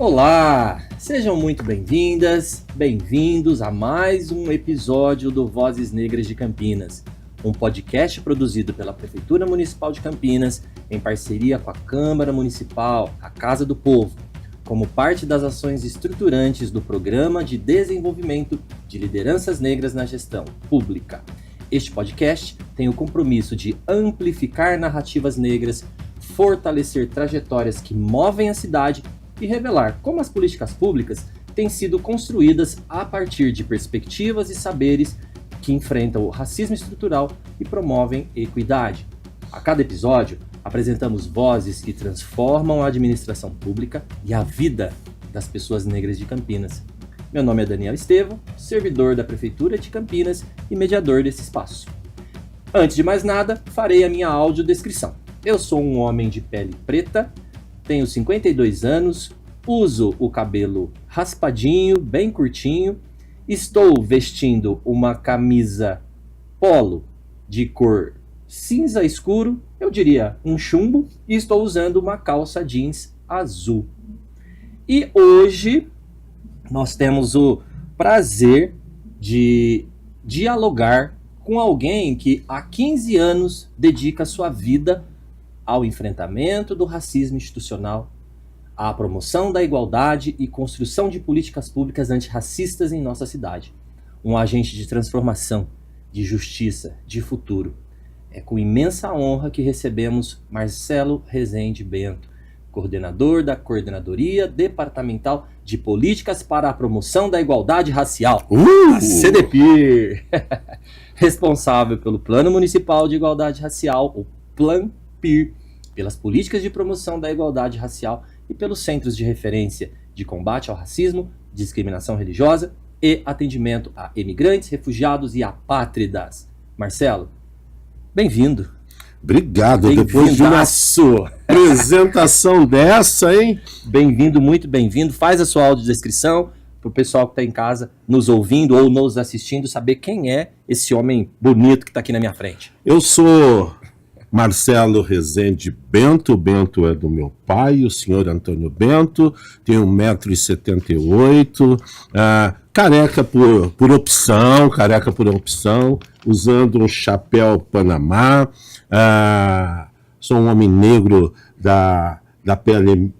Olá, sejam muito bem-vindas, bem-vindos a mais um episódio do Vozes Negras de Campinas, um podcast produzido pela Prefeitura Municipal de Campinas em parceria com a Câmara Municipal, a Casa do Povo, como parte das ações estruturantes do Programa de Desenvolvimento de Lideranças Negras na Gestão Pública. Este podcast tem o compromisso de amplificar narrativas negras, fortalecer trajetórias que movem a cidade e revelar como as políticas públicas têm sido construídas a partir de perspectivas e saberes que enfrentam o racismo estrutural e promovem equidade. A cada episódio, apresentamos vozes que transformam a administração pública e a vida das pessoas negras de Campinas. Meu nome é Daniel Estevam, servidor da Prefeitura de Campinas e mediador desse espaço. Antes de mais nada, farei a minha audiodescrição. Eu sou um homem de pele preta, tenho 52 anos, uso o cabelo raspadinho, bem curtinho, estou vestindo uma camisa polo de cor cinza escuro, eu diria um chumbo, e estou usando uma calça jeans azul. E hoje nós temos o prazer de dialogar com alguém que há 15 anos dedica sua vida ao enfrentamento do racismo institucional, à promoção da igualdade e construção de políticas públicas antirracistas em nossa cidade. Um agente de transformação, de justiça, de futuro. É com imensa honra que recebemos Marcelo Rezende Bento, coordenador da Coordenadoria Departamental de Políticas para a Promoção da Igualdade Racial, a CDPIR, responsável pelo Plano Municipal de Igualdade Racial, o PLAN-PIR, pelas políticas de promoção da igualdade racial e pelos centros de referência de combate ao racismo, discriminação religiosa e atendimento a imigrantes, refugiados e apátridas. Marcelo, bem-vindo. Obrigado, depois de uma apresentação dessa, hein? Bem-vindo, muito bem-vindo. Faz a sua audiodescrição para o pessoal que está em casa nos ouvindo ou nos assistindo saber quem é esse homem bonito que está aqui na minha frente. Eu sou Marcelo Rezende Bento. Bento é do meu pai, o senhor Antônio Bento, tenho 1,78 m, careca por opção, usando um chapéu Panamá, sou um homem negro da pele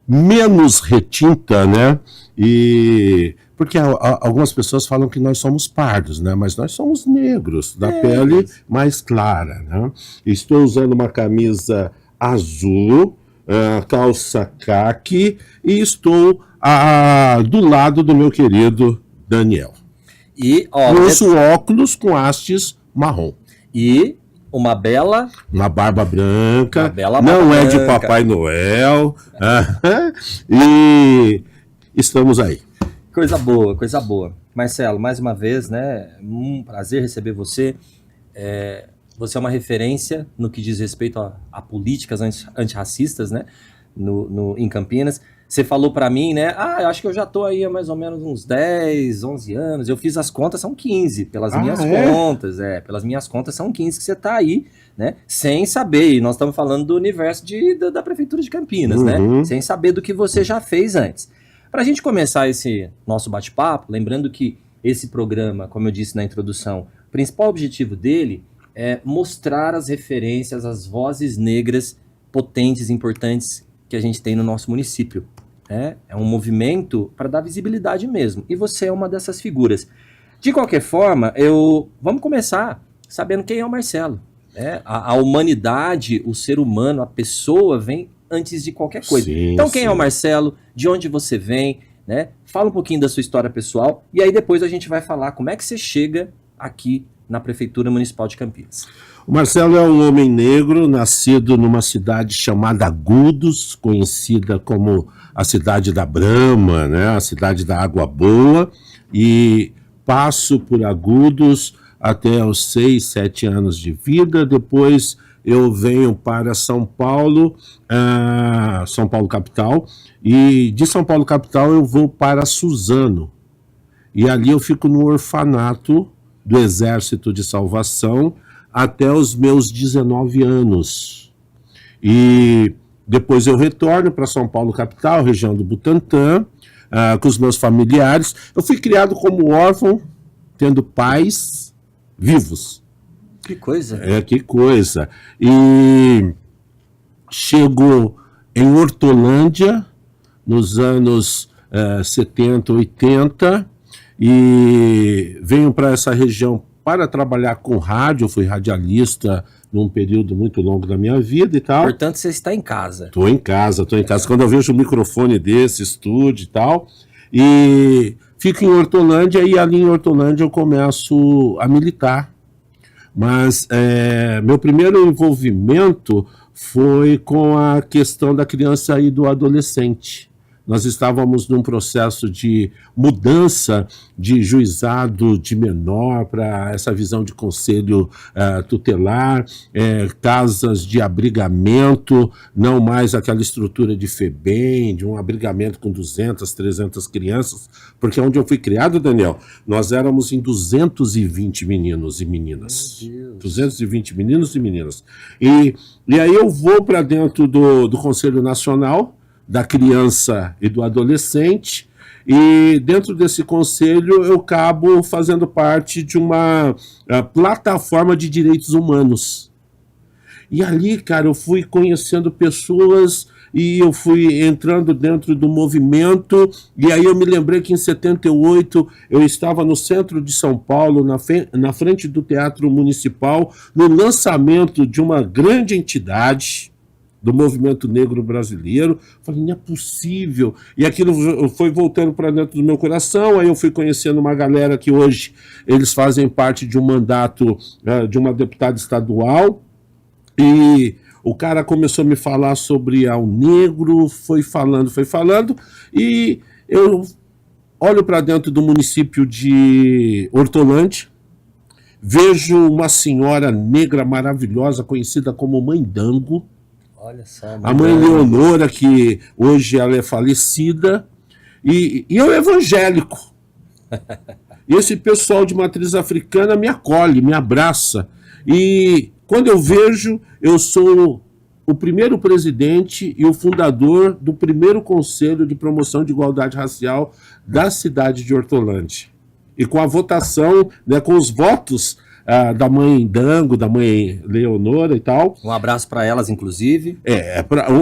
menos retinta, né? E porque algumas pessoas falam que nós somos pardos, né? Mas nós somos negros, da pele mais clara, né? Estou usando uma camisa azul, calça caqui, e estou do lado do meu querido Daniel. E uso óculos com hastes marrom. E uma barba branca, bela não barba é branca. De Papai Noel, e estamos aí. Coisa boa, coisa boa. Marcelo, mais uma vez, né? Um prazer receber você. Você é uma referência no que diz respeito a políticas antirracistas, né? Em Campinas. Você falou para mim, né? Eu acho que eu já tô aí há mais ou menos uns 10, 11 anos. Eu fiz as contas, são 15, pelas minhas contas. Pelas minhas contas são 15 que você tá aí, né? Sem saber, e nós estamos falando do universo da Prefeitura de Campinas, né? Sem saber do que você já fez antes. Para a gente começar esse nosso bate-papo, lembrando que esse programa, como eu disse na introdução, o principal objetivo dele é mostrar as referências, as vozes negras potentes, importantes que a gente tem no nosso município. É um movimento para dar visibilidade mesmo, e você é uma dessas figuras. De qualquer forma, vamos começar sabendo quem é o Marcelo. A humanidade, o ser humano, a pessoa vem antes de qualquer coisa. Sim, então, quem é o Marcelo? De onde você vem? Né? Fala um pouquinho da sua história pessoal e aí depois a gente vai falar como é que você chega aqui na Prefeitura Municipal de Campinas. O Marcelo é um homem negro, nascido numa cidade chamada Agudos, conhecida como a cidade da Brama, né? A cidade da Água Boa, e passo por Agudos até os 6, 7 anos de vida. Depois eu venho para São Paulo, São Paulo capital, e de São Paulo capital eu vou para Suzano, e ali eu fico no orfanato do Exército de Salvação até os meus 19 anos. E Depois eu retorno para São Paulo, capital, região do Butantã, com os meus familiares. Eu fui criado como órfão, tendo pais vivos. Que coisa. Que coisa. E chego em Hortolândia, nos anos 70, 80, e venho para essa região para trabalhar com rádio. Eu fui radialista num período muito longo da minha vida e tal. Portanto, você está em casa. Estou em casa. Quando eu vejo um microfone desse, estúdio e tal, e fico em Hortolândia, e ali em Hortolândia eu começo a militar. Mas meu primeiro envolvimento foi com a questão da criança e do adolescente. Nós estávamos num processo de mudança de juizado de menor para essa visão de conselho tutelar, casas de abrigamento, não mais aquela estrutura de FEBEM, de um abrigamento com 200, 300 crianças, porque onde eu fui criado, Daniel, nós éramos em 220 meninos e meninas. 220 meninos e meninas. E aí eu vou para dentro do Conselho Nacional da Criança e do Adolescente, e dentro desse conselho eu acabo fazendo parte de uma plataforma de direitos humanos. E ali, cara, eu fui conhecendo pessoas e eu fui entrando dentro do movimento, e aí eu me lembrei que em 78 eu estava no centro de São Paulo, na frente do Teatro Municipal, no lançamento de uma grande entidade do movimento negro brasileiro. Falei, não é possível. E aquilo foi voltando para dentro do meu coração. Aí eu fui conhecendo uma galera que hoje eles fazem parte de um mandato de uma deputada estadual, e o cara começou a me falar sobre o negro, foi falando, e eu olho para dentro do município de Hortolândia, vejo uma senhora negra maravilhosa, conhecida como Mãe Dango. Olha só, a mãe Leonora, que hoje ela é falecida, e eu evangélico. E esse pessoal de matriz africana me acolhe, me abraça. E quando eu vejo, eu sou o primeiro presidente e o fundador do primeiro Conselho de Promoção de Igualdade Racial da cidade de Hortolândia. E com a votação, né, com os votos da mãe Dango, da mãe Leonora e tal. Um abraço para elas, inclusive.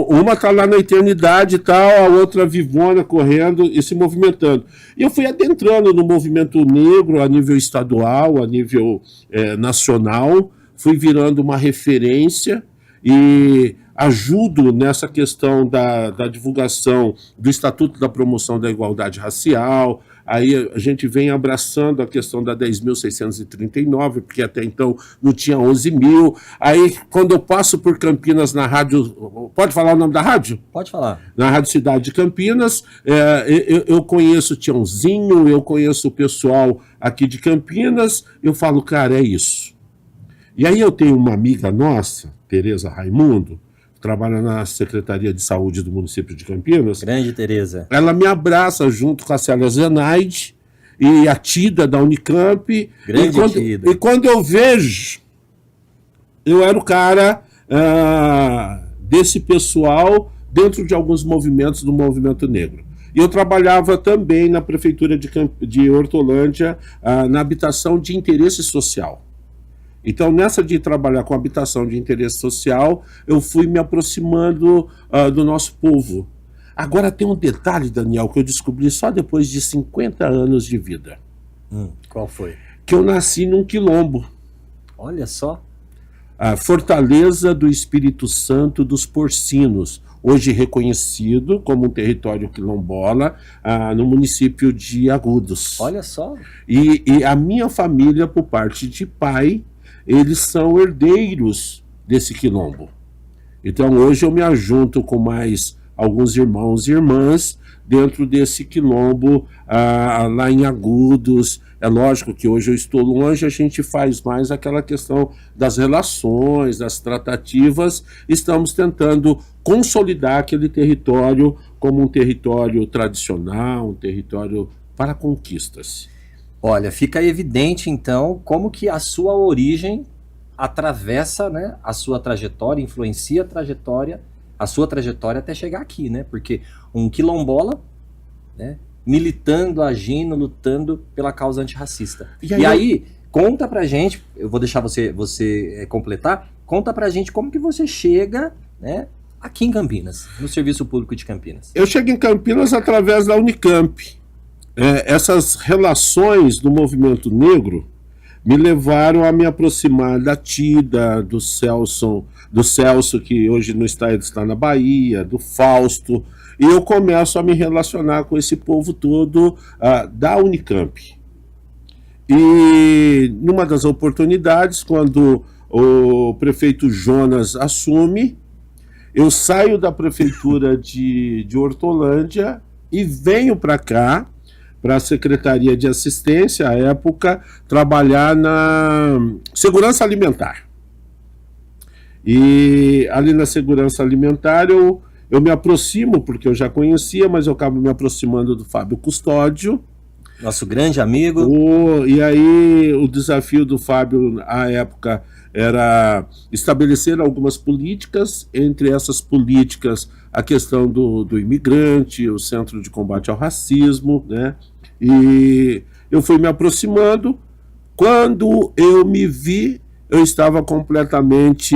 Uma tá lá na eternidade e tal, a outra vivona correndo e se movimentando. E eu fui adentrando no movimento negro a nível estadual, a nível nacional, fui virando uma referência e ajudo nessa questão da divulgação do Estatuto da Promoção da Igualdade Racial. Aí a gente vem abraçando a questão da 10.639, porque até então não tinha 11 mil. Aí, quando eu passo por Campinas na rádio... Pode falar o nome da rádio? Pode falar. Na Rádio Cidade de Campinas, eu conheço o Tiãozinho, eu conheço o pessoal aqui de Campinas, eu falo, cara, é isso. E aí eu tenho uma amiga nossa, Tereza Raimundo, trabalha na Secretaria de Saúde do município de Campinas. Grande Tereza. Ela me abraça junto com a Célia Zenaide e a Tida da Unicamp. Grande Tida. E quando eu vejo, eu era o cara desse pessoal dentro de alguns movimentos do movimento negro. E eu trabalhava também na Prefeitura de Hortolândia, na habitação de interesse social. Então, nessa de trabalhar com habitação de interesse social, eu fui me aproximando do nosso povo. Agora tem um detalhe, Daniel, que eu descobri só depois de 50 anos de vida. Qual foi? Que eu nasci num quilombo. Olha só. A Fortaleza do Espírito Santo dos Porcinos, hoje reconhecido como um território quilombola, no município de Agudos. Olha só. E a minha família, por parte de pai, eles são herdeiros desse quilombo. Então hoje eu me ajunto com mais alguns irmãos e irmãs dentro desse quilombo lá em Agudos. É lógico que hoje eu estou longe, a gente faz mais aquela questão das relações, das tratativas. Estamos tentando consolidar aquele território como um território tradicional, um território para conquistas. Olha, fica evidente, então, como que a sua origem atravessa, né, a sua trajetória, influencia a trajetória a sua trajetória até chegar aqui, né? Porque um quilombola, né, militando, agindo, lutando pela causa antirracista. E aí, conta pra gente, eu vou deixar você completar, conta pra gente como que você chega, né, aqui em Campinas, no Serviço Público de Campinas. Eu chego em Campinas através da Unicamp. Essas relações do movimento negro me levaram a me aproximar da Tida, do Celso, que hoje no estado está na Bahia, do Fausto, e eu começo a me relacionar com esse povo todo da Unicamp. E numa das oportunidades, quando o prefeito Jonas assume, eu saio da prefeitura de Hortolândia e venho para cá, para a Secretaria de Assistência, à época, trabalhar na segurança alimentar. E ali na segurança alimentar eu me aproximo, porque eu já conhecia, mas eu acabo me aproximando do Fábio Custódio. Nosso grande amigo. E aí o desafio do Fábio, à época, era estabelecer algumas políticas, entre essas políticas a questão do imigrante, o Centro de Combate ao Racismo, né? E eu fui me aproximando. Quando eu me vi, eu estava completamente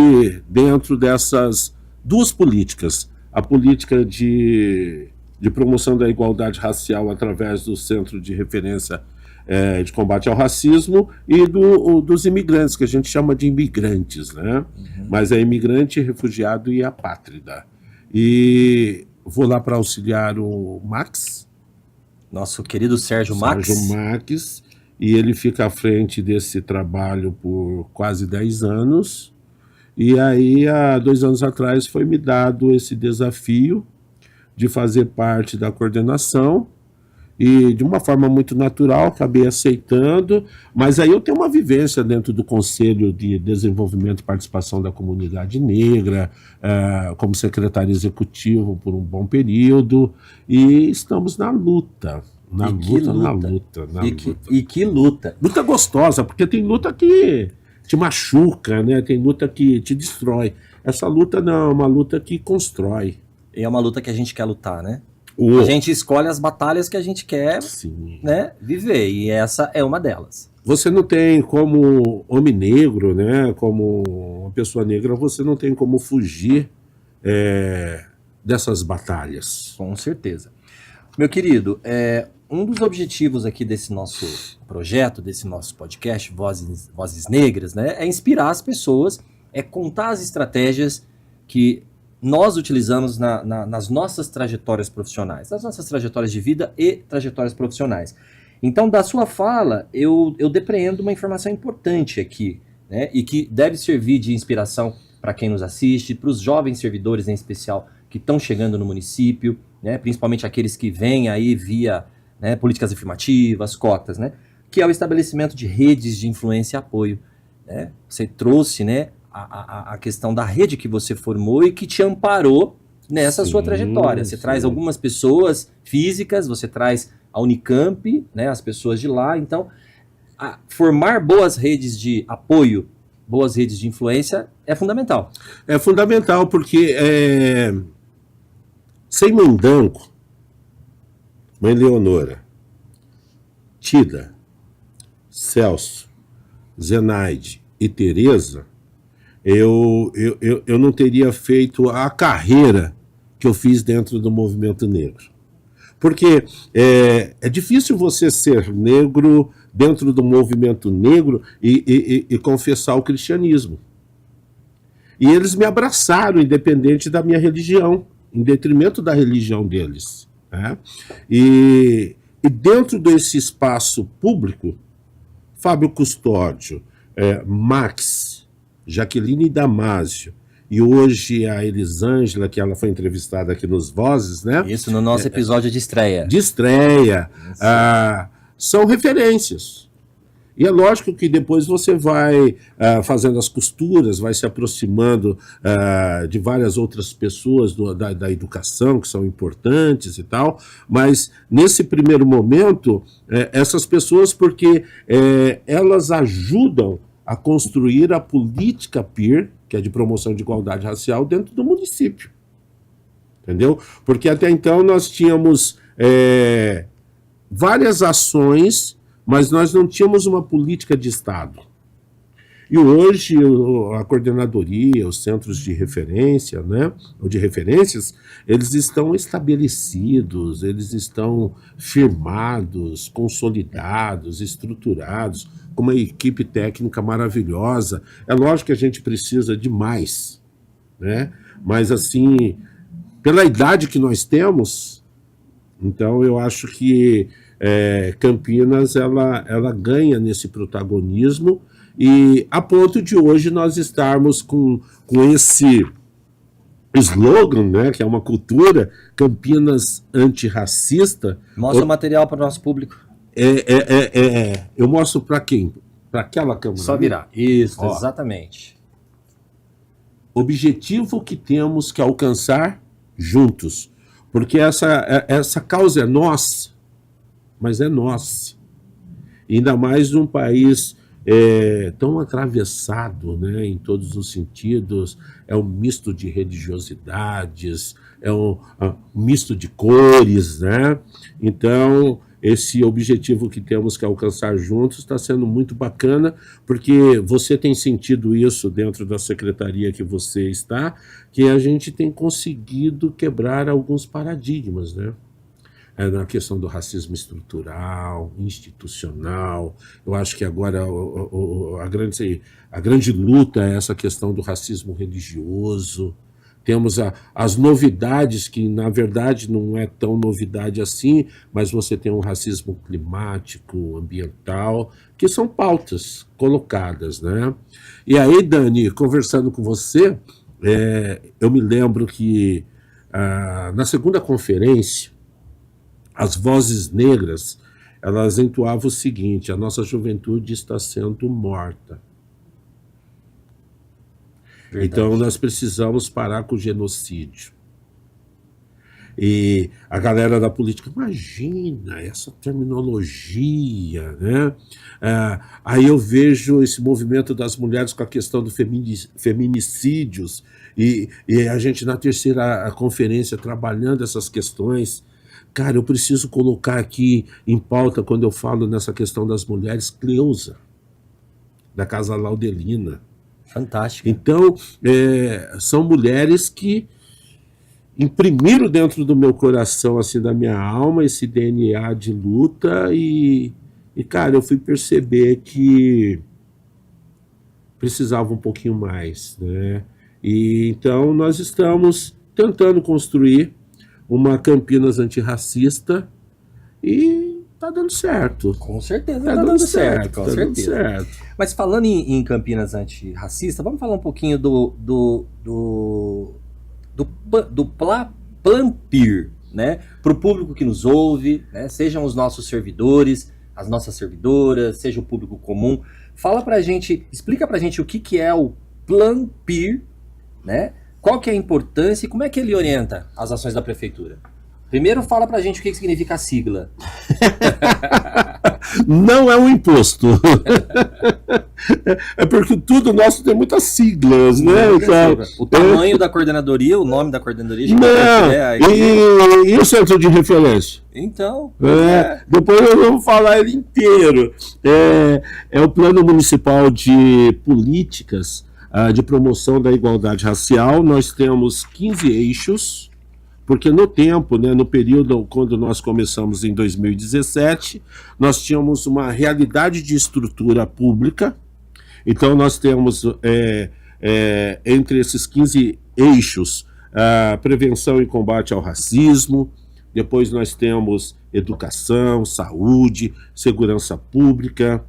dentro dessas duas políticas. A política de promoção da igualdade racial através do Centro de Referência de Combate ao Racismo e dos imigrantes, que a gente chama de imigrantes, né? Uhum. Mas é imigrante, refugiado e apátrida. E vou lá para auxiliar o Max. Nosso querido Sérgio Max. E ele fica à frente desse trabalho por quase 10 anos. E aí, há 2 anos atrás, foi me dado esse desafio de fazer parte da coordenação. E de uma forma muito natural, acabei aceitando, mas aí eu tenho uma vivência dentro do Conselho de Desenvolvimento e Participação da Comunidade Negra, como secretário executivo por um bom período, e estamos na luta. E que luta. Luta gostosa, porque tem luta que te machuca, né? Tem luta que te destrói. Essa luta não, é uma luta que constrói. E é uma luta que a gente quer lutar, né? A gente escolhe as batalhas que a gente quer, né, viver, e essa é uma delas. Você não tem como homem negro, né, como uma pessoa negra, você não tem como fugir dessas batalhas. Com certeza. Meu querido, um dos objetivos aqui desse nosso projeto, desse nosso podcast, Vozes Negras, né, é inspirar as pessoas, é contar as estratégias que nós utilizamos nas nossas trajetórias profissionais, nas nossas trajetórias de vida e trajetórias profissionais. Então, da sua fala, eu depreendo uma informação importante aqui, né, e que deve servir de inspiração para quem nos assiste, para os jovens servidores em especial que estão chegando no município, né, principalmente aqueles que vêm aí via, né, políticas afirmativas, cotas, né, que é o estabelecimento de redes de influência e apoio. Né? Você trouxe, né, a questão da rede que você formou e que te amparou nessa sua trajetória. Você traz algumas pessoas físicas, você traz a Unicamp, né, as pessoas de lá. Então, formar boas redes de apoio, boas redes de influência é fundamental. É fundamental porque sem Mundanco, Mãe Leonora, Tida, Celso, Zenaide e Tereza, eu não teria feito a carreira que eu fiz dentro do movimento negro. Porque é difícil você ser negro dentro do movimento negro e confessar o cristianismo. E eles me abraçaram, independente da minha religião, em detrimento da religião deles. Né? E dentro desse espaço público, Fábio Custódio, Max, Jaqueline Damásio e hoje a Elisângela, que ela foi entrevistada aqui nos Vozes, né? Isso, no nosso episódio de estreia. São referências. E é lógico que depois você vai fazendo as costuras, vai se aproximando de várias outras pessoas da educação, que são importantes e tal, mas nesse primeiro momento, essas pessoas, porque elas ajudam a construir a política PIR, que é de promoção de igualdade racial, dentro do município. entendeu? Porque até então nós tínhamos várias ações, mas nós não tínhamos uma política de Estado. E hoje a coordenadoria, os centros de referência, né, ou de referências, eles estão estabelecidos, eles estão firmados, consolidados, estruturados, com uma equipe técnica maravilhosa. É lógico que a gente precisa de mais, né? Mas assim, pela idade que nós temos, então eu acho que Campinas ela ganha nesse protagonismo, e a ponto de hoje nós estarmos com esse slogan, né, que é uma cultura, Campinas antirracista. Mostra o material para o nosso público. Eu mostro para quem? Para aquela câmera. Só virar. Isso, ó, exatamente. Objetivo que temos que alcançar juntos. Porque essa causa é nossa, mas é nossa. Ainda mais num país tão atravessado, né, em todos os sentidos, é um misto de religiosidades, é um misto de cores, né? Então, esse objetivo que temos que alcançar juntos está sendo muito bacana, porque você tem sentido isso dentro da secretaria que você está, que a gente tem conseguido quebrar alguns paradigmas, né? Na questão do racismo estrutural, institucional. Eu acho que agora a grande luta é essa questão do racismo religioso. Temos as novidades, que na verdade não é tão novidade assim, mas você tem um racismo climático, ambiental, que são pautas colocadas, né? E aí, Dani, conversando com você, eu me lembro que na segunda conferência, as vozes negras, elas entoavam o seguinte: a nossa juventude está sendo morta. Verdade. Então nós precisamos parar com o genocídio. E a galera da política, imagina essa terminologia, né? Aí eu vejo esse movimento das mulheres com a questão dos feminicídios, e a gente na terceira conferência trabalhando essas questões. Cara, eu preciso colocar aqui em pauta, quando eu falo nessa questão das mulheres, Cleusa, da Casa Laudelina. Fantástico. Então, são mulheres que imprimiram dentro do meu coração, assim, da minha alma, esse DNA de luta, e cara, eu fui perceber que precisava um pouquinho mais, né? E então nós estamos tentando construir uma Campinas antirracista, e tá dando certo. Com certeza tá dando certo, com certeza. Certo. Mas falando em Campinas antirracista, vamos falar um pouquinho do Planpir, né? Para o público que nos ouve, né? Sejam os nossos servidores, as nossas servidoras, seja o público comum. Fala pra gente, explica pra gente o que é o Planpir, né? Qual que é a importância e como é que ele orienta as ações da prefeitura? Primeiro fala pra gente o que significa a sigla. Não é um imposto. É porque tudo nosso tem muitas siglas, né? Então, o tamanho da coordenadoria, o nome da coordenadoria. E o centro de referência? Então. Depois nós vamos falar ele inteiro. É o Plano Municipal de Políticas de Promoção da Igualdade Racial. Nós temos 15 eixos, porque no tempo, né, no período quando nós começamos em 2017, nós tínhamos uma realidade de estrutura pública. Então nós temos entre esses 15 eixos a prevenção e combate ao racismo, depois nós temos educação, saúde, segurança pública,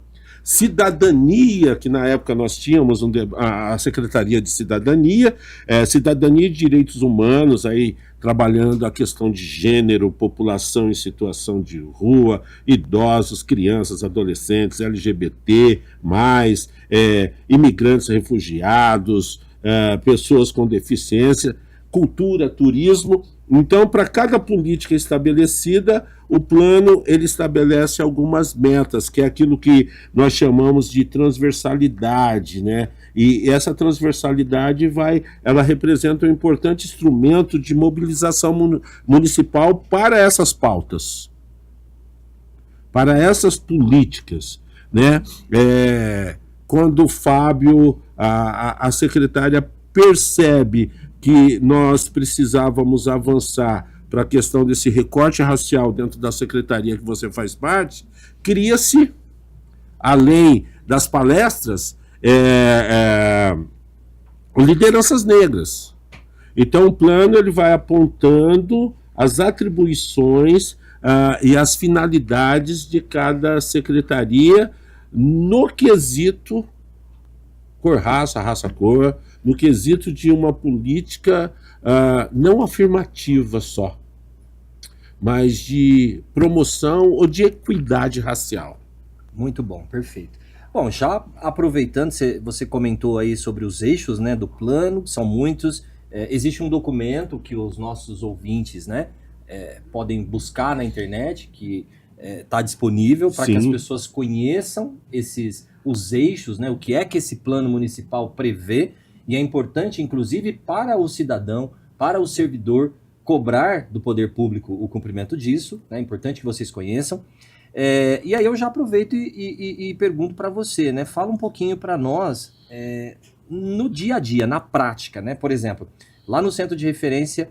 cidadania, que na época nós tínhamos a Secretaria de Cidadania, Cidadania e Direitos Humanos, aí trabalhando a questão de gênero, população em situação de rua, idosos, crianças, adolescentes, LGBT, imigrantes, refugiados, pessoas com deficiência, cultura, turismo, Então, para cada política estabelecida, o plano ele estabelece algumas metas, que é aquilo que nós chamamos de transversalidade, né? E essa transversalidade ela representa um importante instrumento de mobilização municipal para essas pautas, para essas políticas, né? Quando o Fábio, a secretária, percebe que nós precisávamos avançar para a questão desse recorte racial dentro da secretaria que você faz parte, cria-se, além das palestras, lideranças negras. Então, o plano ele vai apontando as atribuições e as finalidades de cada secretaria no quesito cor-raça, raça-cor, no quesito de uma política não afirmativa só, mas de promoção ou de equidade racial. Muito bom, perfeito. Bom, já aproveitando, você comentou aí sobre os eixos, né, do plano, são muitos. Existe um documento que os nossos ouvintes, né, podem buscar na internet, que está disponível para que as pessoas conheçam os eixos, né, o que é que esse plano municipal prevê, e é importante, inclusive, para o cidadão, para o servidor, cobrar do poder público o cumprimento disso, né, é importante que vocês conheçam. E aí eu já aproveito e pergunto para você, né, fala um pouquinho para nós no dia a dia, na prática, né, por exemplo, lá no Centro de Referência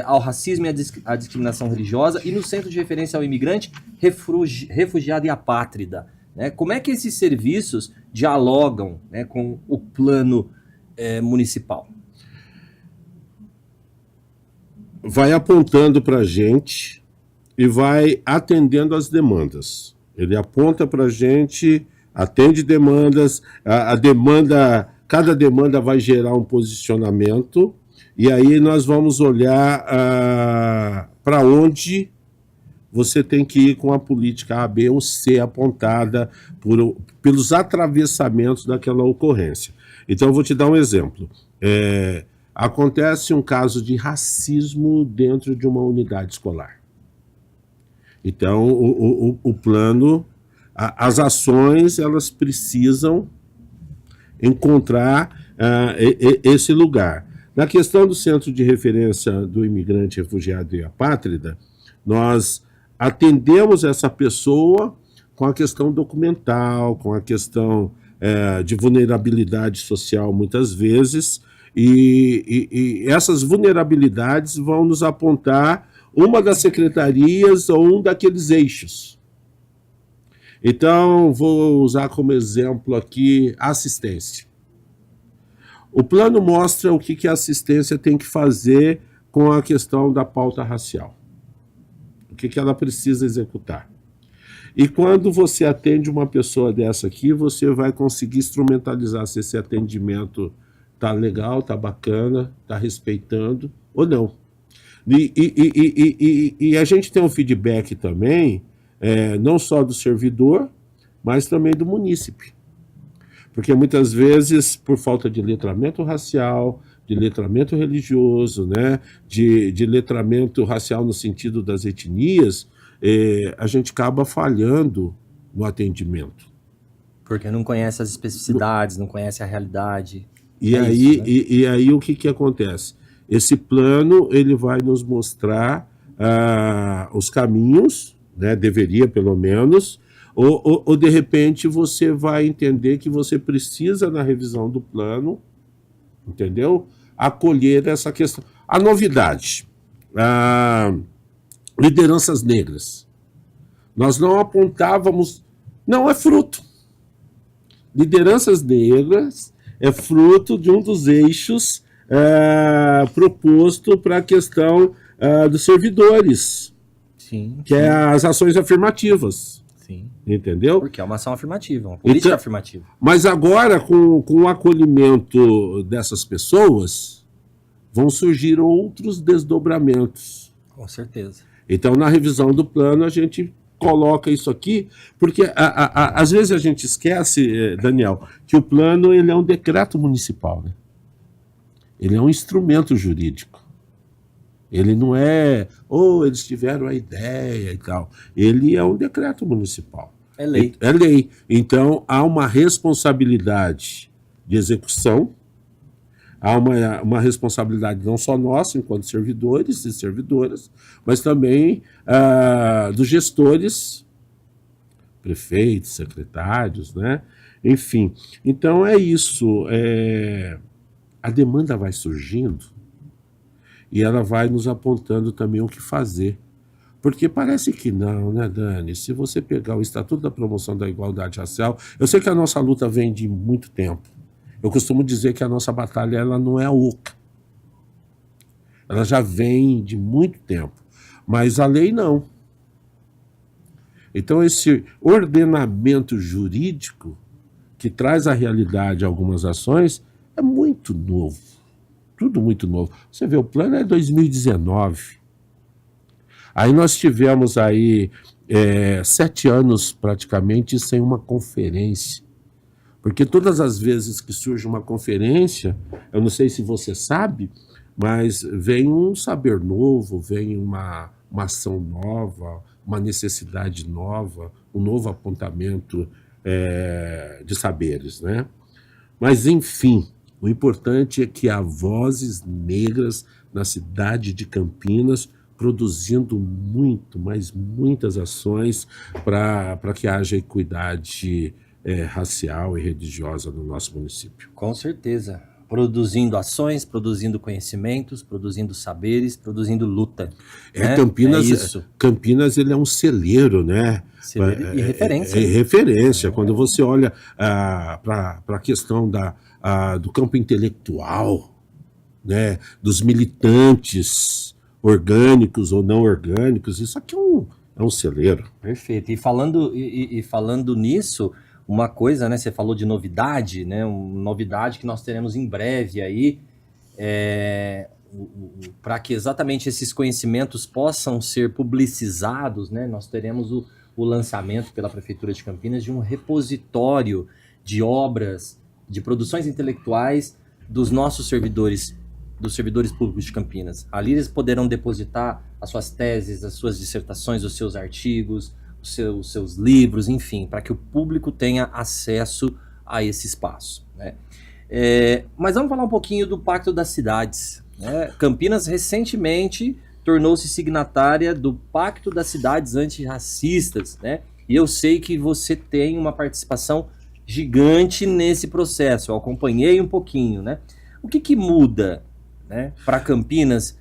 ao Racismo e à Discriminação Religiosa e no Centro de Referência ao Imigrante, Refugiado e Apátrida, né, como é que esses serviços dialogam, né, com o plano municipal? Vai apontando para a gente e vai atendendo as demandas. Ele aponta para a gente, atende demandas, cada demanda vai gerar um posicionamento, e aí nós vamos olhar para onde você tem que ir com a política A, B ou C apontada pelos atravessamentos daquela ocorrência. Então, eu vou te dar um exemplo. Acontece um caso de racismo dentro de uma unidade escolar. Então, o plano, as ações, elas precisam encontrar esse lugar. Na questão do Centro de Referência do Imigrante, Refugiado e Apátrida, nós atendemos essa pessoa com a questão documental, com a questão de vulnerabilidade social, muitas vezes, e essas vulnerabilidades vão nos apontar uma das secretarias ou um daqueles eixos. Então, vou usar como exemplo aqui a assistência. O plano mostra o que a assistência tem que fazer com a questão da pauta racial. O que ela precisa executar. E quando você atende uma pessoa dessa aqui, você vai conseguir instrumentalizar se esse atendimento está legal, está bacana, está respeitando ou não. E a gente tem um feedback também, não só do servidor, mas também do munícipe. Porque muitas vezes, por falta de letramento racial, de letramento religioso, né, de letramento racial no sentido das etnias, a gente acaba falhando no atendimento. Porque não conhece as especificidades, não conhece a realidade. E aí o que acontece? Esse plano ele vai nos mostrar os caminhos, né, deveria pelo menos, ou de repente você vai entender que você precisa, na revisão do plano, entendeu? Acolher essa questão. A novidade, lideranças negras. Nós não apontávamos, não é fruto. Lideranças negras é fruto de um dos eixos proposto para a questão dos servidores, que é as ações afirmativas. Sim. Entendeu? Porque é uma ação afirmativa, uma política afirmativa. Mas agora, com o acolhimento dessas pessoas, vão surgir outros desdobramentos. Com certeza. Então, na revisão do plano, a gente coloca isso aqui, porque às vezes a gente esquece, Daniel, que o plano ele é um decreto municipal, né? Ele é um instrumento jurídico. Ele não é, eles tiveram a ideia e tal. Ele é um decreto municipal. É lei. É lei. Então, há uma responsabilidade de execução, há uma responsabilidade não só nossa, enquanto servidores e servidoras, mas também dos gestores, prefeitos, secretários, né? Enfim. Então, é isso. A demanda vai surgindo e ela vai nos apontando também o que fazer. Porque parece que não, né, Dani? Se você pegar o Estatuto da Promoção da Igualdade Racial, eu sei que a nossa luta vem de muito tempo. Eu costumo dizer que a nossa batalha ela não é oca. Ela já vem de muito tempo. Mas a lei não. Então, esse ordenamento jurídico que traz à realidade algumas ações é muito novo. Tudo muito novo. Você vê, o plano é 2019. Aí nós tivemos aí 7 anos praticamente sem uma conferência. Porque todas as vezes que surge uma conferência, eu não sei se você sabe, mas vem um saber novo, vem uma ação nova, uma necessidade nova, um novo apontamento de saberes, né? Mas, enfim, o importante é que há vozes negras na cidade de Campinas produzindo muito, mas muitas ações para que haja equidade racial e religiosa no nosso município. Com certeza. Produzindo ações, produzindo conhecimentos, produzindo saberes, produzindo luta. Né? Campinas ele é um celeiro, né? Celeiro e referência. É referência. Quando você olha para a questão do campo intelectual, né? Dos militantes orgânicos ou não orgânicos, isso aqui é um celeiro. Perfeito. E falando nisso, uma coisa, né? Você falou de novidade, né? Uma novidade que nós teremos em breve aí, para que exatamente esses conhecimentos possam ser publicizados, né? Nós teremos o lançamento pela Prefeitura de Campinas de um repositório de obras, de produções intelectuais dos nossos servidores, dos servidores públicos de Campinas. Ali eles poderão depositar as suas teses, as suas dissertações, os seus artigos, os seus livros, enfim, para que o público tenha acesso a esse espaço, né? Mas vamos falar um pouquinho do Pacto das Cidades, né? Campinas recentemente tornou-se signatária do Pacto das Cidades Antirracistas, né? E eu sei que você tem uma participação gigante nesse processo, eu acompanhei um pouquinho, né? O que muda, né, para Campinas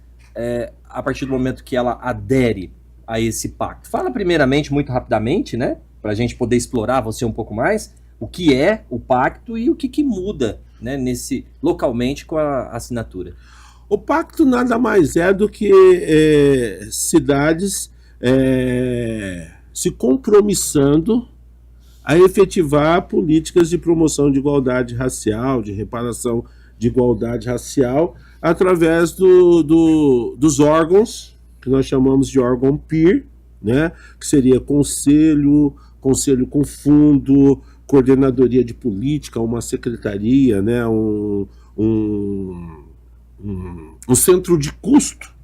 a partir do momento que ela adere a esse pacto? Fala primeiramente, muito rapidamente, né, para a gente poder explorar você um pouco mais, o que é o pacto e o que muda, né, localmente com a assinatura. O pacto nada mais é do que cidades se compromissando a efetivar políticas de promoção de igualdade racial, de reparação de igualdade racial, através dos órgãos, que nós chamamos de órgão peer, né? Que seria conselho com fundo, coordenadoria de política, uma secretaria, né? Um centro de custo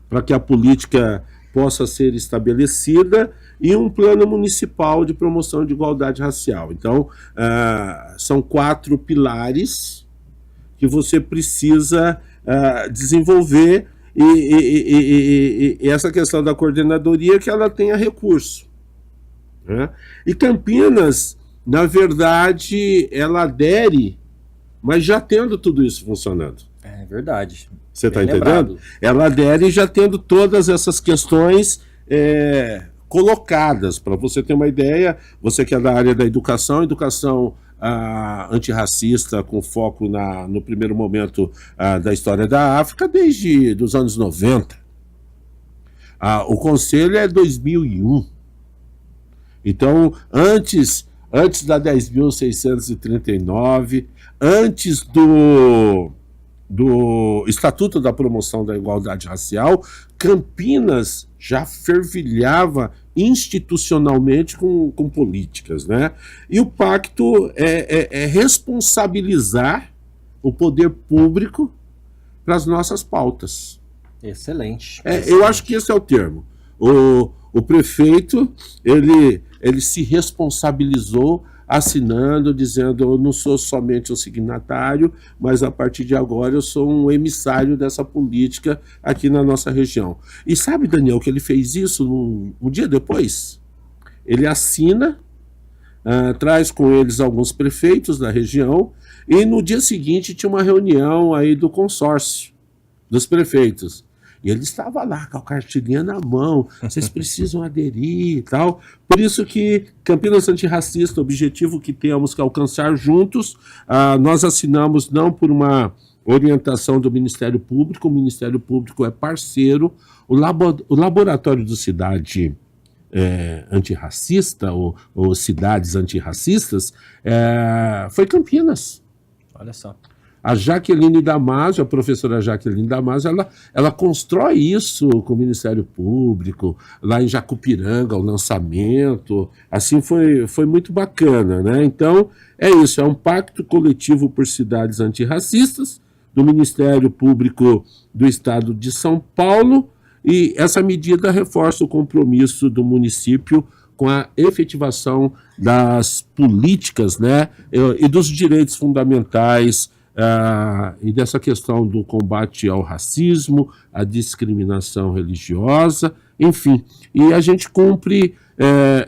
para que a política possa ser estabelecida e um plano municipal de promoção de igualdade racial. Então, são 4 pilares que você precisa desenvolver e essa questão da coordenadoria que ela tenha recurso, né? E Campinas, na verdade, ela adere, mas já tendo tudo isso funcionando. É verdade. Você está entendendo? Ela adere já tendo todas essas questões colocadas. Para você ter uma ideia, você que é da área da educação antirracista, com foco no primeiro momento da história da África, desde os anos 90. O conselho é 2001. Então, antes da 10.639, antes do Estatuto da Promoção da Igualdade Racial, Campinas já fervilhava institucionalmente com políticas, né? E o pacto é responsabilizar o poder público para as nossas pautas. Excelente. Eu acho que esse é o termo. O prefeito, ele se responsabilizou assinando, dizendo: eu não sou somente um signatário, mas a partir de agora eu sou um emissário dessa política aqui na nossa região. E sabe, Daniel, que ele fez isso um dia depois? Ele assina, traz com eles alguns prefeitos da região, e no dia seguinte tinha uma reunião aí do consórcio dos prefeitos. E ele estava lá com a cartilhinha na mão, vocês precisam aderir e tal. Por isso que Campinas Antirracista, o objetivo que temos que alcançar juntos, nós assinamos não por uma orientação do Ministério Público, o Ministério Público é parceiro, o Laboratório do Cidade Antirracista, ou Cidades Antirracistas, foi Campinas. Olha só. A Jaqueline Damasio, a professora Jaqueline Damasio, ela constrói isso com o Ministério Público, lá em Jacupiranga, o lançamento, assim foi muito bacana, né? Então, é isso, é um pacto coletivo por cidades antirracistas, do Ministério Público do Estado de São Paulo, e essa medida reforça o compromisso do município com a efetivação das políticas, né, e dos direitos fundamentais, e dessa questão do combate ao racismo, à discriminação religiosa, enfim. E a gente cumpre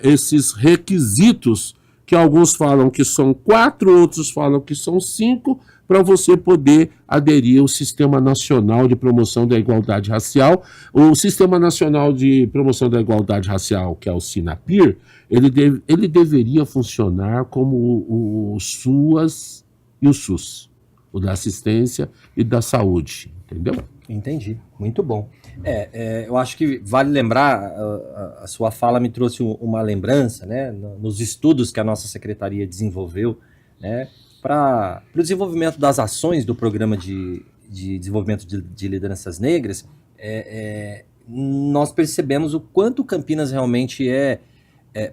esses requisitos, que alguns falam que são 4, outros falam que são 5, para você poder aderir ao Sistema Nacional de Promoção da Igualdade Racial. O Sistema Nacional de Promoção da Igualdade Racial, que é o SINAPIR, ele deveria funcionar como o SUAS e o SUS, o da assistência e da saúde, entendeu? Entendi, muito bom. Eu acho que vale lembrar, a sua fala me trouxe uma lembrança, né, nos estudos que a nossa secretaria desenvolveu, né, para o desenvolvimento das ações do Programa de Desenvolvimento de Lideranças Negras. Nós percebemos o quanto Campinas realmente é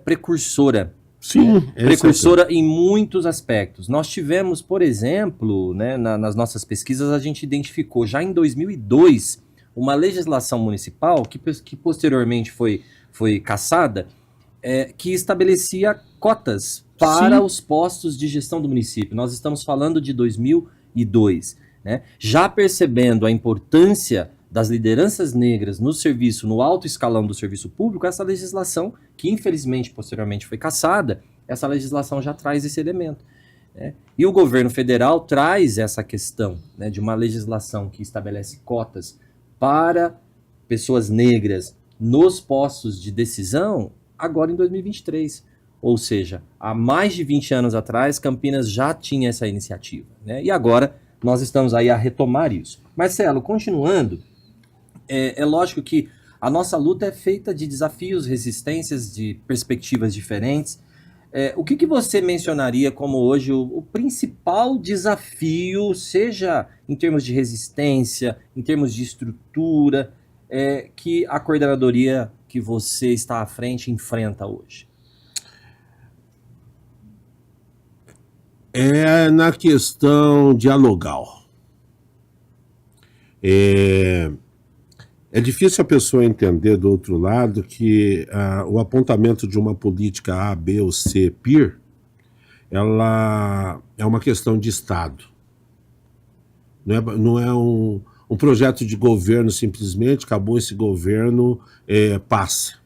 precursora. Sim, precursora em muitos aspectos. Nós tivemos, por exemplo, né, nas nossas pesquisas, a gente identificou já em 2002 uma legislação municipal que posteriormente foi cassada, que estabelecia cotas para Sim. os postos de gestão do município. Nós estamos falando de 2002. Né? Já percebendo a importância das lideranças negras no serviço, no alto escalão do serviço público, essa legislação, que infelizmente posteriormente foi cassada, essa legislação já traz esse elemento. Né? E o governo federal traz essa questão, né, de uma legislação que estabelece cotas para pessoas negras nos postos de decisão, agora em 2023. Ou seja, há mais de 20 anos atrás, Campinas já tinha essa iniciativa. Né? E agora nós estamos aí a retomar isso. Marcelo, continuando, é lógico que a nossa luta é feita de desafios, resistências, de perspectivas diferentes. O que você mencionaria como hoje o principal desafio, seja em termos de resistência, em termos de estrutura, que a coordenadoria que você está à frente enfrenta hoje? É na questão dialogal. É difícil a pessoa entender do outro lado que o apontamento de uma política A, B ou C, PIR, ela é uma questão de Estado. Não é um projeto de governo simplesmente, acabou esse governo, passa.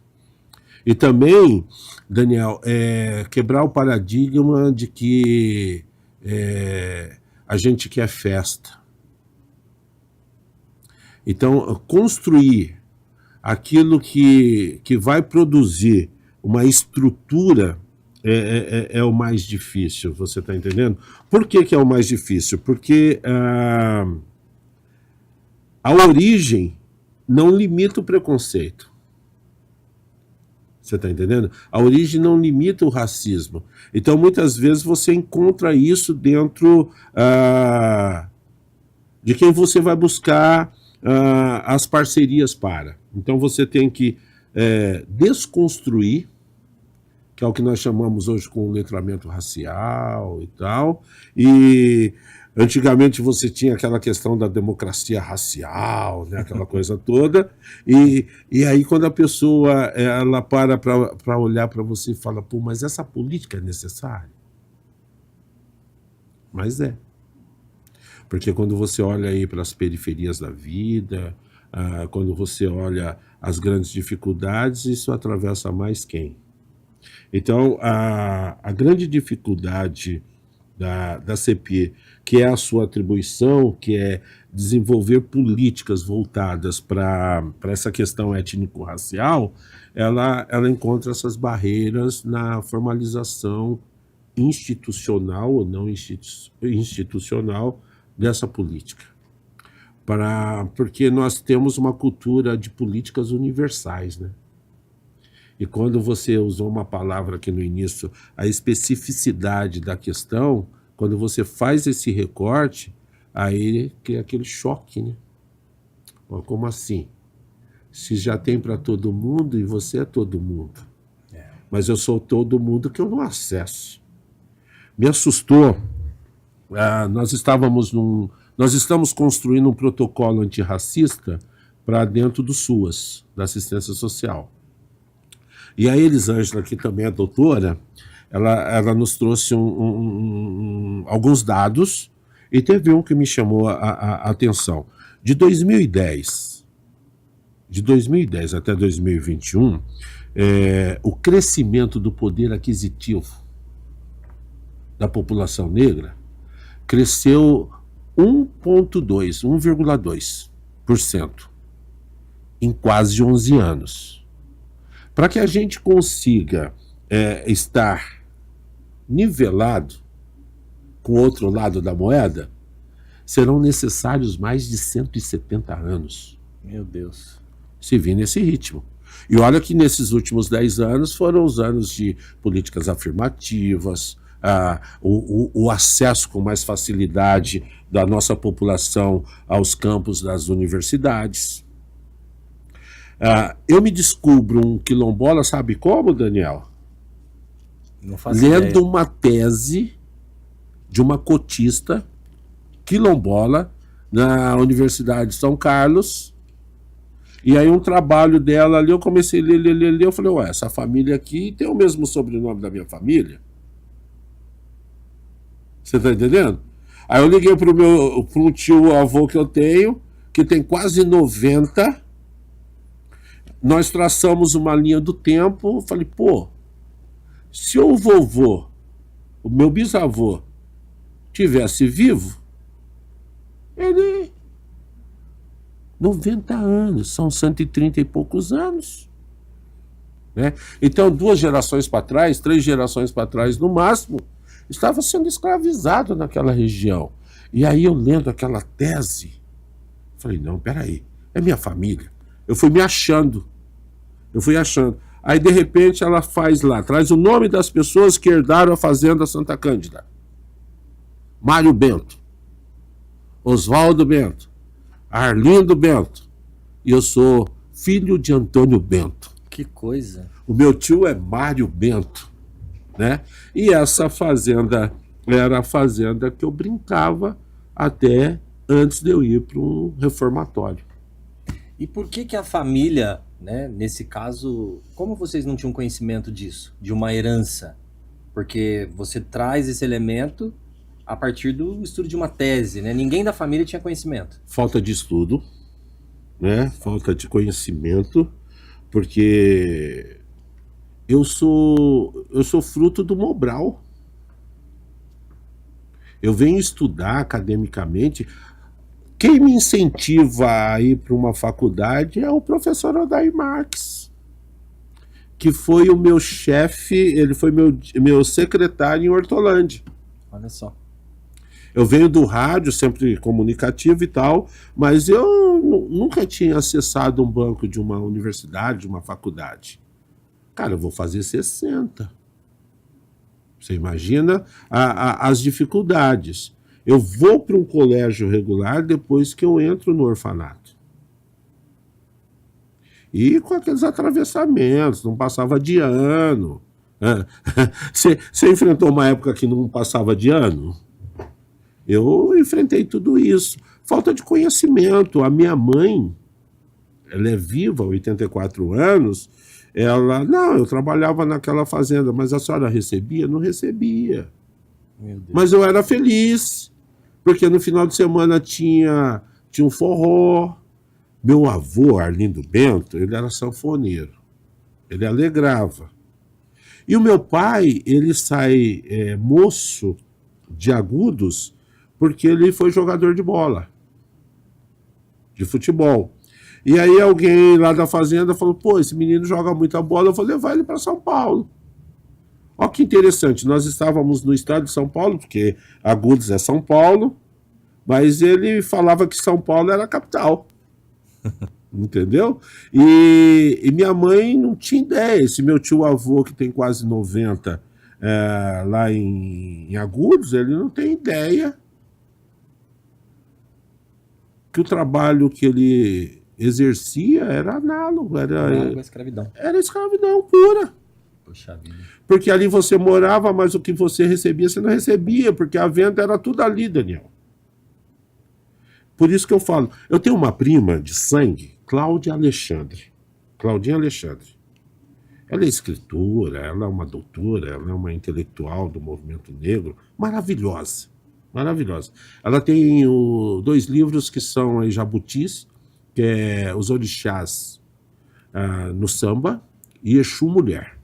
E também, Daniel, quebrar o paradigma de que a gente quer festa. Então, construir aquilo que vai produzir uma estrutura é o mais difícil, você está entendendo? Por que é o mais difícil? Porque a origem não limita o preconceito. Você está entendendo? A origem não limita o racismo. Então, muitas vezes, você encontra isso dentro de quem você vai buscar as parcerias para. Então, você tem que desconstruir, que é o que nós chamamos hoje com letramento racial e tal, e Antigamente você tinha aquela questão da democracia racial, né, aquela coisa toda, e aí quando a pessoa ela para olhar para você e fala, pô, mas essa política é necessária? Mas é. Porque quando você olha aí para as periferias da vida, quando você olha as grandes dificuldades, isso atravessa mais quem? Então, a grande dificuldade da CP, que é a sua atribuição, que é desenvolver políticas voltadas para essa questão étnico-racial, ela encontra essas barreiras na formalização institucional ou não institucional dessa política. Porque nós temos uma cultura de políticas universais, né? E quando você usou uma palavra aqui no início, a especificidade da questão, quando você faz esse recorte, aí cria aquele choque, né? Como assim? Se já tem para todo mundo e você é todo mundo. Mas eu sou todo mundo que eu não acesso. Me assustou. Nós estamos construindo um protocolo antirracista para dentro do SUAS, da assistência social. E a Elisângela, que também é doutora, ela nos trouxe alguns dados e teve um que me chamou a atenção. De 2010 até 2021, o crescimento do poder aquisitivo da população negra cresceu 1,2% em quase 11 anos. Para que a gente consiga estar nivelado com o outro lado da moeda, serão necessários mais de 170 anos. Meu Deus. Se vir nesse ritmo. E olha que nesses últimos 10 anos foram os anos de políticas afirmativas, o acesso com mais facilidade da nossa população aos campos das universidades. Eu me descubro um quilombola, sabe como, Daniel? Não faço lendo ideia. uma tese de uma cotista quilombola na Universidade de São Carlos. E aí um trabalho dela ali, eu comecei a ler, eu falei, ué, essa família aqui tem o mesmo sobrenome da minha família? Você tá entendendo? Aí eu liguei pro um tio avô que eu tenho, que tem quase 90. Nós traçamos uma linha do tempo, falei, pô, se o vovô, o meu bisavô, tivesse vivo, ele 90 anos, são 130 e poucos anos. Né? Então, 2 gerações para trás, 3 gerações para trás, no máximo, estava sendo escravizado naquela região. E aí eu lendo aquela tese, falei, não, peraí, é minha família. Eu fui achando. Aí, de repente, ela faz lá, traz o nome das pessoas que herdaram a Fazenda Santa Cândida. Mário Bento, Oswaldo Bento, Arlindo Bento. E eu sou filho de Antônio Bento. Que coisa. O meu tio é Mário Bento, né? E essa fazenda era a fazenda que eu brincava até antes de eu ir para um reformatório. E por que a família, né, nesse caso, como vocês não tinham conhecimento disso, de uma herança? Porque você traz esse elemento a partir do estudo de uma tese, né? Ninguém da família tinha conhecimento. Falta de estudo, né? Falta de conhecimento, porque eu sou fruto do Mobral. Eu venho estudar academicamente. Quem me incentiva a ir para uma faculdade é o professor Odair Marques, que foi o meu chefe, ele foi meu secretário em Hortolândia. Olha só. Eu venho do rádio, sempre comunicativo e tal, mas eu nunca tinha acessado um banco de uma universidade, de uma faculdade. Cara, eu vou fazer 60. Você imagina as dificuldades. Eu vou para um colégio regular depois que eu entro no orfanato. E com aqueles atravessamentos, não passava de ano. Você enfrentou uma época que não passava de ano? Eu enfrentei tudo isso. Falta de conhecimento. A minha mãe, ela é viva, 84 anos, não, eu trabalhava naquela fazenda, mas a senhora recebia? Não recebia. Meu Deus. Mas eu era feliz, porque no final de semana tinha um forró. Meu avô, Arlindo Bento, ele era sanfoneiro. Ele alegrava. E o meu pai, ele sai moço de Agudos porque ele foi jogador de bola, de futebol. E aí alguém lá da fazenda falou, pô, esse menino joga muita bola, eu vou levar ele para São Paulo. Olha que interessante, nós estávamos no estado de São Paulo, porque Agudos é São Paulo, mas ele falava que São Paulo era a capital. Entendeu? E minha mãe não tinha ideia. Esse meu tio-avô, que tem quase 90, lá em Agudos, ele não tem ideia que o trabalho que ele exercia era análogo, Era escravidão. Era escravidão pura. Poxa vida. Porque ali você morava, mas o que você recebia, você não recebia, porque a venda era tudo ali, Daniel. Por isso que eu falo, eu tenho uma prima de sangue, Cláudia Alexandre. Claudinha Alexandre. Ela é escritora, ela é uma doutora, ela é uma intelectual do movimento negro, maravilhosa, maravilhosa. Ela tem 2 livros que são aí jabutis, que é Os Orixás no Samba e Exu Mulher.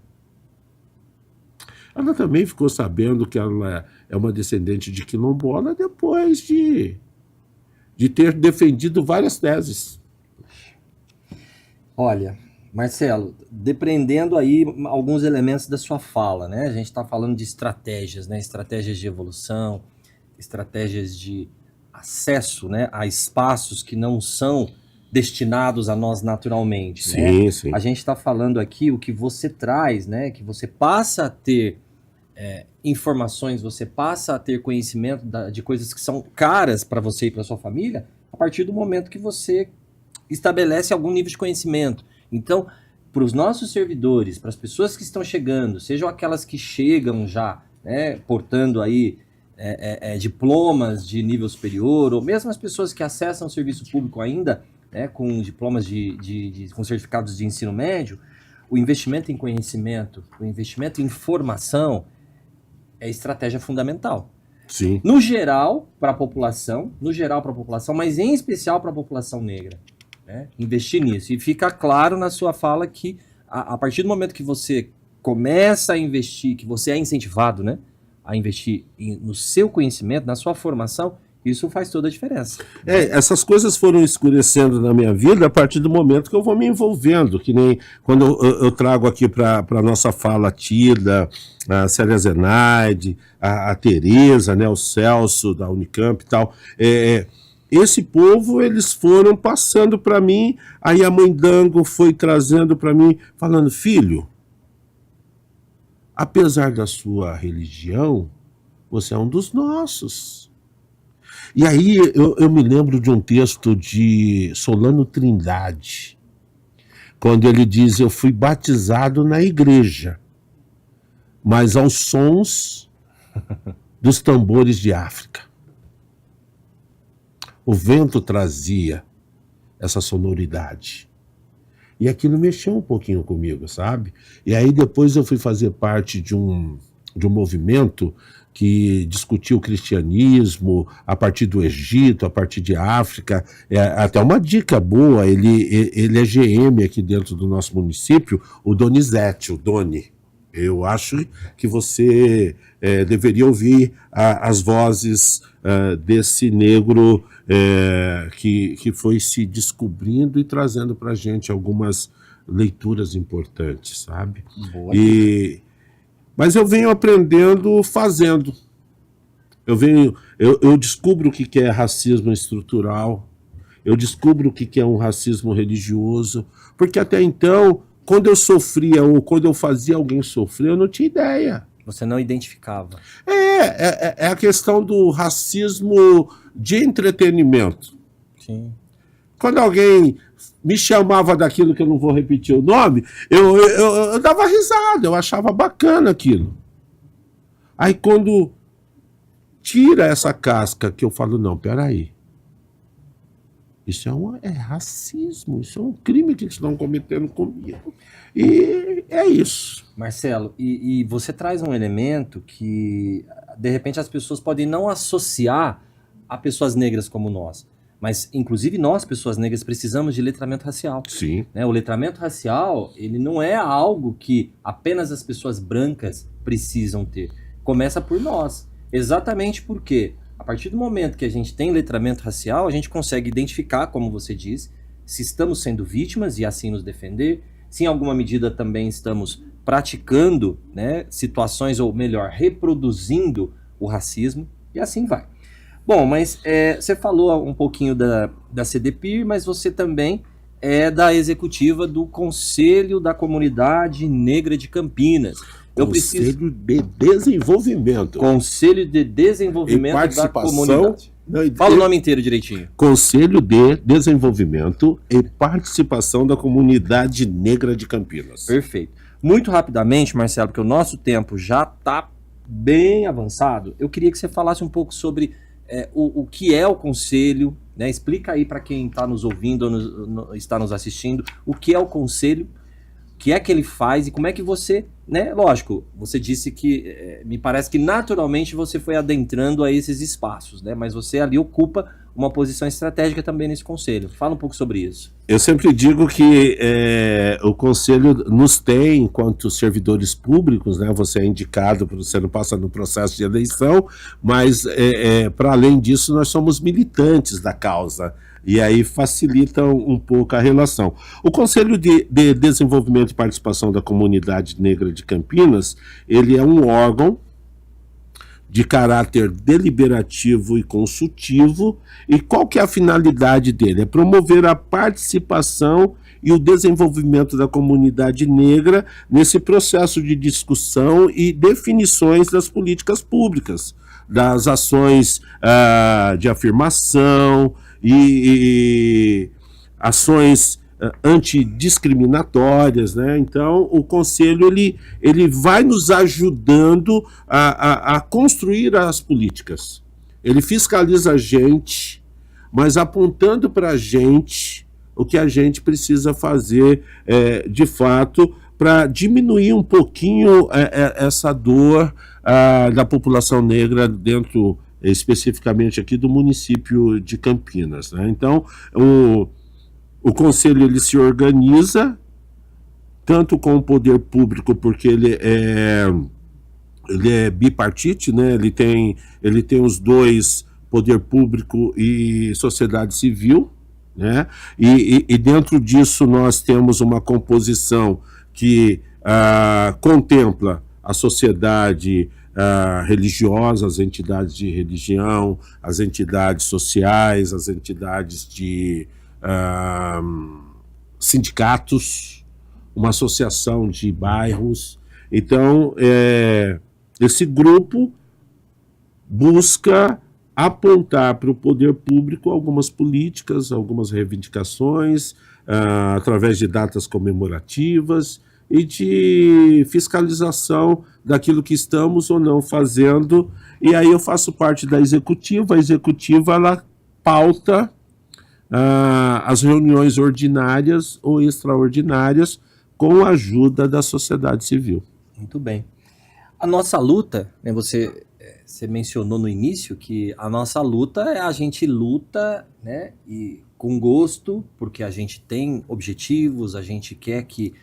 Ela também ficou sabendo que ela é uma descendente de quilombola depois de ter defendido várias teses. Olha, Marcelo, depreendendo aí alguns elementos da sua fala, né? A gente está falando de estratégias, né? Estratégias de evolução, estratégias de acesso, né? A espaços que não são destinados a nós naturalmente, Sim, né? sim. A gente está falando aqui o que você traz, né? Que você passa a ter informações, você passa a ter conhecimento de coisas que são caras para você e para sua família a partir do momento que você estabelece algum nível de conhecimento. Então, para os nossos servidores, para as pessoas que estão chegando, sejam aquelas que chegam já, né, portando aí diplomas de nível superior, ou mesmo as pessoas que acessam o serviço público ainda, né, com diplomas com certificados de ensino médio, o investimento em conhecimento, o investimento em informação é estratégia fundamental. Sim. No geral, para a população, mas em especial para a população negra. Né? Investir nisso. E fica claro na sua fala que a partir do momento que você começa a investir, que você é incentivado, né, a investir no seu conhecimento, na sua formação, isso faz toda a diferença. Essas coisas foram escurecendo na minha vida a partir do momento que eu vou me envolvendo, que nem quando eu trago aqui para a nossa fala a Tida, a Célia Zenaide, a Tereza, né, o Celso da Unicamp e tal. Esse povo, eles foram passando para mim, aí a mãe Dango foi trazendo para mim, falando, filho, apesar da sua religião, você é um dos nossos. E aí eu me lembro de um texto de Solano Trindade, quando ele diz, eu fui batizado na igreja, mas aos sons dos tambores de África. O vento trazia essa sonoridade. E aquilo mexeu um pouquinho comigo, sabe? E aí depois eu fui fazer parte de um movimento que discutiu o cristianismo a partir do Egito, a partir de África. Até uma dica boa, ele é GM aqui dentro do nosso município, o Donizete, o Doni. Eu acho que você deveria ouvir as vozes desse negro que foi se descobrindo e trazendo para a gente algumas leituras importantes, sabe? Boa. Mas eu venho aprendendo fazendo. Eu descubro o que é racismo estrutural, eu descubro o que é um racismo religioso, porque até então, quando eu sofria ou quando eu fazia alguém sofrer, eu não tinha ideia. Você não identificava. É a questão do racismo de entretenimento. Sim. Quando alguém me chamava daquilo que eu não vou repetir o nome, eu dava risada, eu achava bacana aquilo. Aí quando tira essa casca que eu falo, não, peraí. Isso é racismo, isso é um crime que eles estão cometendo comigo. E é isso. Marcelo, e você traz um elemento que, de repente, as pessoas podem não associar a pessoas negras como nós. Mas, inclusive, nós, pessoas negras, precisamos de letramento racial. Sim. Né? O letramento racial, ele não é algo que apenas as pessoas brancas precisam ter. Começa por nós. Exatamente porque, a partir do momento que a gente tem letramento racial, a gente consegue identificar, como você diz, se estamos sendo vítimas e assim nos defender, se em alguma medida também estamos praticando, né, situações, ou melhor, reproduzindo o racismo, e assim vai. Bom, mas você falou um pouquinho da CDPIR, mas você também é da executiva do Conselho da Comunidade Negra de Campinas. Conselho de Desenvolvimento. Conselho de Desenvolvimento da Comunidade. Fala o nome inteiro direitinho. Conselho de Desenvolvimento e Participação da Comunidade Negra de Campinas. Perfeito. Muito rapidamente, Marcelo, porque o nosso tempo já está bem avançado, eu queria que você falasse um pouco sobre o que é o Conselho, né? Explica aí para quem está nos ouvindo ou está nos assistindo o que é o Conselho, o que é que ele faz e como é que você, né? Lógico, você disse que me parece que naturalmente você foi adentrando a esses espaços, né? Mas você ali ocupa uma posição estratégica também nesse Conselho. Fala um pouco sobre isso. Eu sempre digo que o Conselho nos tem, enquanto servidores públicos, né? Você é indicado, você não passa no processo de eleição, mas para além disso nós somos militantes da causa. E aí facilita um pouco a relação. O Conselho de Desenvolvimento e Participação da Comunidade Negra de Campinas, ele é um órgão de caráter deliberativo e consultivo. E qual que é a finalidade dele? É promover a participação e o desenvolvimento da comunidade negra nesse processo de discussão e definições das políticas públicas, das ações de afirmação e ações antidiscriminatórias, né? Então, o Conselho ele vai nos ajudando a construir as políticas. Ele fiscaliza a gente, mas apontando para a gente o que a gente precisa fazer, de fato, para diminuir um pouquinho essa dor da população negra dentro, especificamente aqui do município de Campinas, né? Então, o Conselho ele se organiza tanto com o poder público, porque ele é bipartite, né? Ele tem os dois, poder público e sociedade civil, né? E dentro disso nós temos uma composição que contempla a sociedade religiosa, as entidades de religião, as entidades sociais, as entidades de sindicatos, uma associação de bairros. Então, esse grupo busca apontar para o poder público algumas políticas, algumas reivindicações, através de datas comemorativas e de fiscalização daquilo que estamos ou não fazendo. E aí eu faço parte da executiva. A executiva ela pauta as reuniões ordinárias ou extraordinárias com a ajuda da sociedade civil. Muito bem. A nossa luta, né, você mencionou no início que a nossa luta a gente luta, né, e com gosto, porque a gente tem objetivos, a gente quer que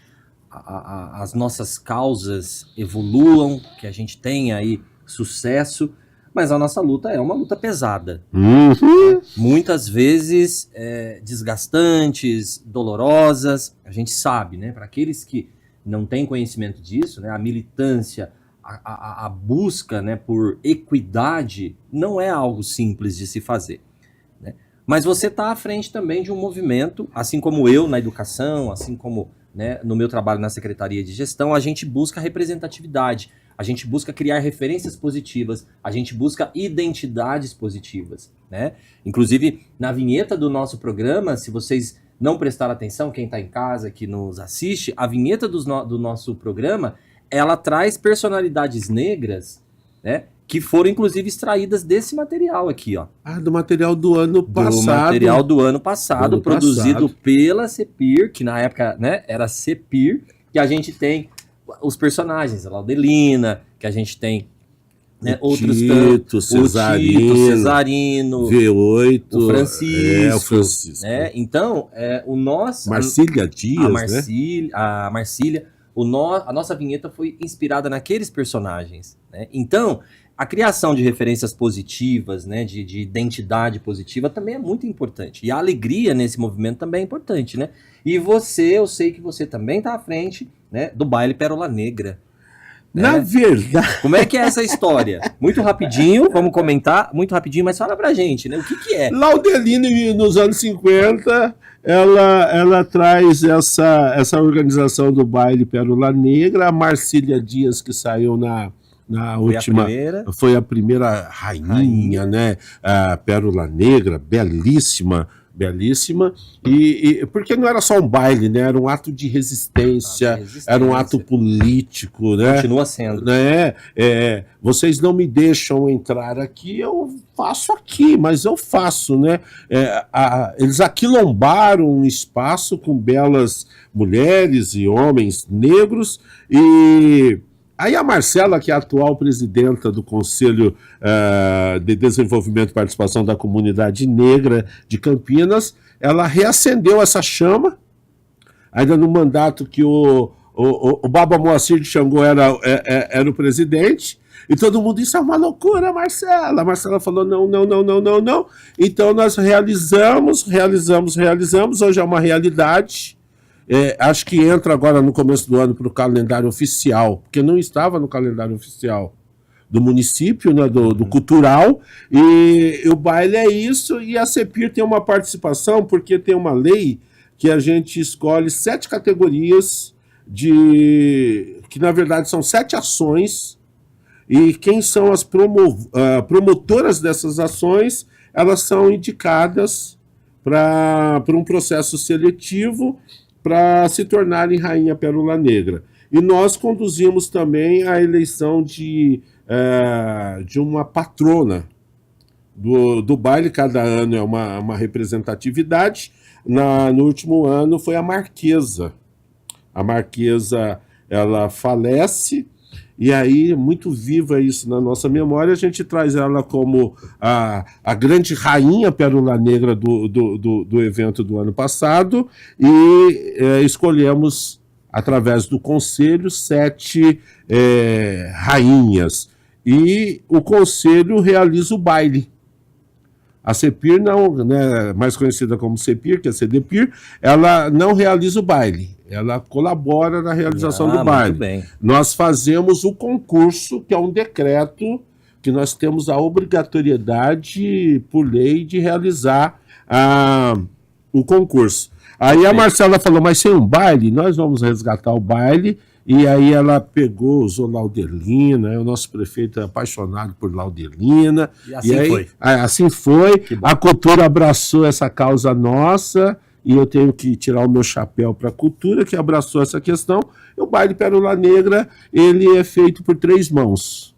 as nossas causas evoluam, que a gente tenha aí sucesso, mas a nossa luta é uma luta pesada. Uhum. Muitas vezes desgastantes, dolorosas, a gente sabe, né? Para aqueles que não têm conhecimento disso, né, a militância, a busca, né, por equidade não é algo simples de se fazer, né? Mas você está à frente também de um movimento, assim como eu na educação, assim como, né, no meu trabalho na Secretaria de Gestão, a gente busca representatividade, a gente busca criar referências positivas, a gente busca identidades positivas, né? Inclusive, na vinheta do nosso programa, se vocês não prestaram atenção, quem está em casa, que nos assiste, a vinheta do nosso programa, ela traz personalidades negras, né, que foram inclusive extraídas desse material aqui, ó. Do material do ano passado. Do material do ano passado, produzido pela CEPIR, que na época, né, era CEPIR, que a gente tem os personagens, a Laudelina, que a gente tem, né, outros Tito, Cesarino, V8, o Francisco, o Francisco. Né? Então, o nosso... Marcília Dias, a Marcília, a nossa vinheta foi inspirada naqueles personagens, né? Então, a criação de referências positivas, né, de identidade positiva também é muito importante. E a alegria nesse movimento também é importante, né? E eu sei que você também está à frente, né, do baile Pérola Negra. Na verdade... Como é que é essa história? Muito rapidinho, vamos comentar, muito rapidinho, mas fala pra gente, né? O que é? Laudelina, nos anos 50, ela traz essa organização do baile Pérola Negra, a Marcília Dias, que saiu na última... Foi a primeira rainha, né? A Pérola Negra, belíssima, e porque não era só um baile, né? Era um ato de resistência, era um ato político, né? Continua sendo. Né? Vocês não me deixam entrar aqui, eu faço aqui, mas eu faço, né? Eles aquilombaram um espaço com belas mulheres e homens negros, e aí a Marcela, que é a atual presidenta do Conselho de Desenvolvimento e Participação da Comunidade Negra de Campinas, ela reacendeu essa chama, ainda no mandato que o Baba Moacir de Xangô era o presidente, e todo mundo, isso é uma loucura, Marcela. A Marcela falou, não. Então nós realizamos, hoje é uma realidade. Acho que entra agora no começo do ano para o calendário oficial, porque não estava no calendário oficial do município, né, do cultural, e o baile é isso, e a CEPIR tem uma participação, porque tem uma lei que a gente escolhe 7 categorias, que na verdade são 7 ações, e quem são as promotoras dessas ações, elas são indicadas para um processo seletivo, para se tornarem Rainha Pérola Negra. E nós conduzimos também a eleição de uma patrona do baile. Cada ano é uma representatividade. No último ano foi a Marquesa. A Marquesa, ela falece, e aí, muito viva isso na nossa memória, a gente traz ela como a grande rainha Pérola Negra do evento do ano passado, e escolhemos, através do conselho, 7 rainhas. E o conselho realiza o baile. A CEPIR, não, né, mais conhecida como CEPIR, que é a CDPIR, ela não realiza o baile, ela colabora na realização do baile. Muito bem. Nós fazemos o concurso, que é um decreto que nós temos a obrigatoriedade, por lei, de realizar o concurso. Aí a Marcela falou, mas sem um baile, nós vamos resgatar o baile. E aí ela usou Laudelina, o nosso prefeito é apaixonado por Laudelina. E assim foi. Assim foi, a cultura abraçou essa causa nossa, e eu tenho que tirar o meu chapéu para a cultura, que abraçou essa questão. E o baile Pérola Negra, ele é feito por 3 mãos,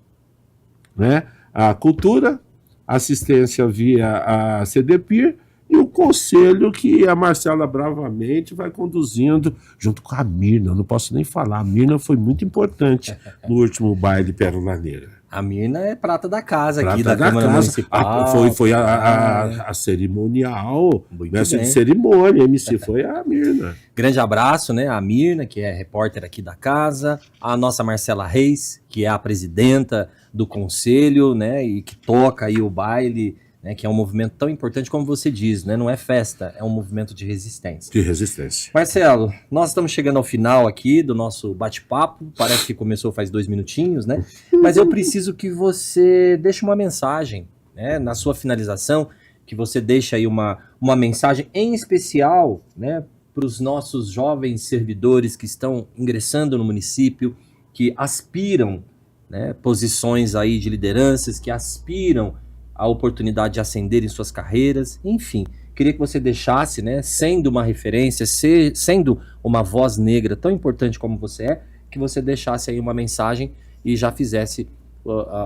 né? A cultura, assistência via a CDPIR, e o conselho que a Marcela bravamente vai conduzindo, junto com a Mirna. Não posso nem falar, a Mirna foi muito importante no último baile Pérola Negra. A Mirna é prata da casa aqui, da Câmara Municipal. Foi a cerimonial, mestre de cerimônia, MC foi a Mirna. Grande abraço, né, a Mirna, que é repórter aqui da casa, a nossa Marcela Reis, que é a presidenta do conselho, né, e que toca aí o baile, né, que é um movimento tão importante como você diz, né? Não é festa, é um movimento de resistência. De resistência. Marcelo, nós estamos chegando ao final aqui do nosso bate-papo, parece que começou faz 2 minutinhos, né? Mas eu preciso que você deixe uma mensagem, né, na sua finalização, que você deixe aí uma mensagem em especial, né, para os nossos jovens servidores que estão ingressando no município, que aspiram, né, posições aí de lideranças, que aspiram a oportunidade de ascender em suas carreiras, enfim, queria que você deixasse, né, sendo uma referência, sendo uma voz negra tão importante como você é, que você deixasse aí uma mensagem e já fizesse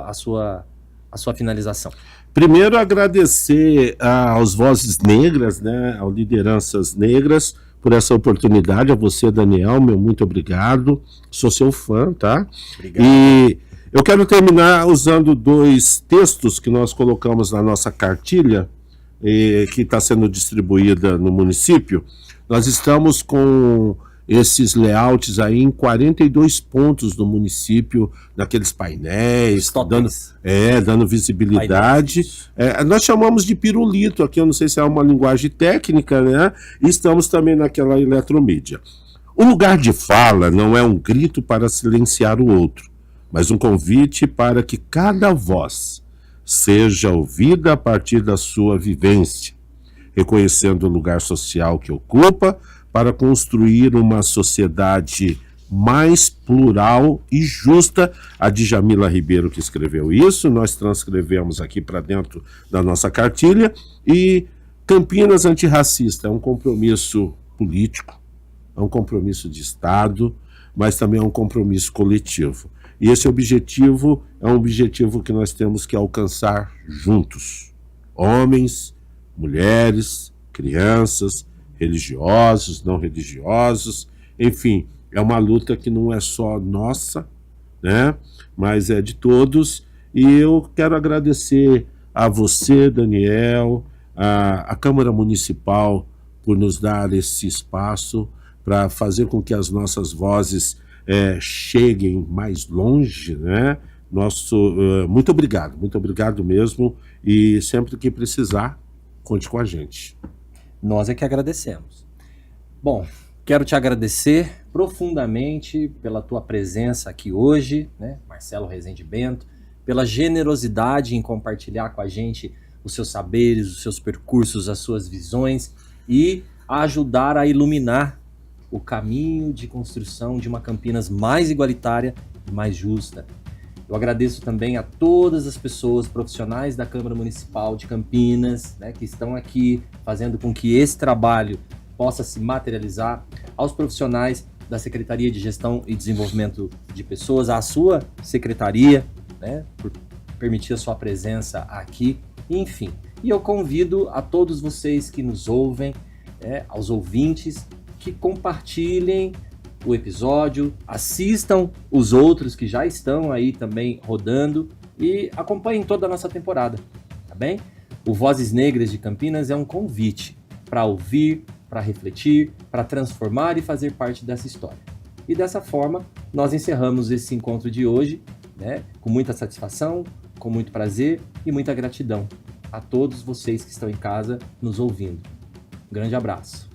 a sua a sua finalização. Primeiro, agradecer aos Vozes Negras, né, às lideranças negras, por essa oportunidade. A você, Daniel, meu muito obrigado. Sou seu fã, tá? Obrigado. E eu quero terminar usando 2 textos que nós colocamos na nossa cartilha, que está sendo distribuída no município. Nós estamos com esses layouts aí em 42 pontos do município, naqueles painéis, dando visibilidade. Nós chamamos de pirulito aqui, eu não sei se é uma linguagem técnica, né? E estamos também naquela eletromídia. O lugar de fala não é um grito para silenciar o outro, mas um convite para que cada voz seja ouvida a partir da sua vivência, reconhecendo o lugar social que ocupa, para construir uma sociedade mais plural e justa. A Djamila Ribeiro que escreveu isso, nós transcrevemos aqui para dentro da nossa cartilha. E Campinas Antirracista é um compromisso político, é um compromisso de Estado, mas também é um compromisso coletivo. E esse objetivo é um objetivo que nós temos que alcançar juntos. Homens, mulheres, crianças, religiosos, não religiosos, enfim, é uma luta que não é só nossa, né, mas é de todos. E eu quero agradecer a você, Daniel, a Câmara Municipal, por nos dar esse espaço para fazer com que as nossas vozes cheguem mais longe, né? Muito obrigado mesmo, e sempre que precisar, conte com a gente. Nós é que agradecemos. Bom, quero te agradecer profundamente pela tua presença aqui hoje, né, Marcelo Rezende Bento, pela generosidade em compartilhar com a gente os seus saberes, os seus percursos, as suas visões e ajudar a iluminar o caminho de construção de uma Campinas mais igualitária e mais justa. Eu agradeço também a todas as pessoas profissionais da Câmara Municipal de Campinas, né, que estão aqui fazendo com que esse trabalho possa se materializar, aos profissionais da Secretaria de Gestão e Desenvolvimento de Pessoas, à sua secretaria, né, por permitir a sua presença aqui, enfim. E eu convido a todos vocês que nos ouvem, aos ouvintes, que compartilhem o episódio, assistam os outros que já estão aí também rodando e acompanhem toda a nossa temporada, tá bem? O Vozes Negras de Campinas é um convite para ouvir, para refletir, para transformar e fazer parte dessa história. E dessa forma, nós encerramos esse encontro de hoje, né, com muita satisfação, com muito prazer e muita gratidão a todos vocês que estão em casa nos ouvindo. Um grande abraço.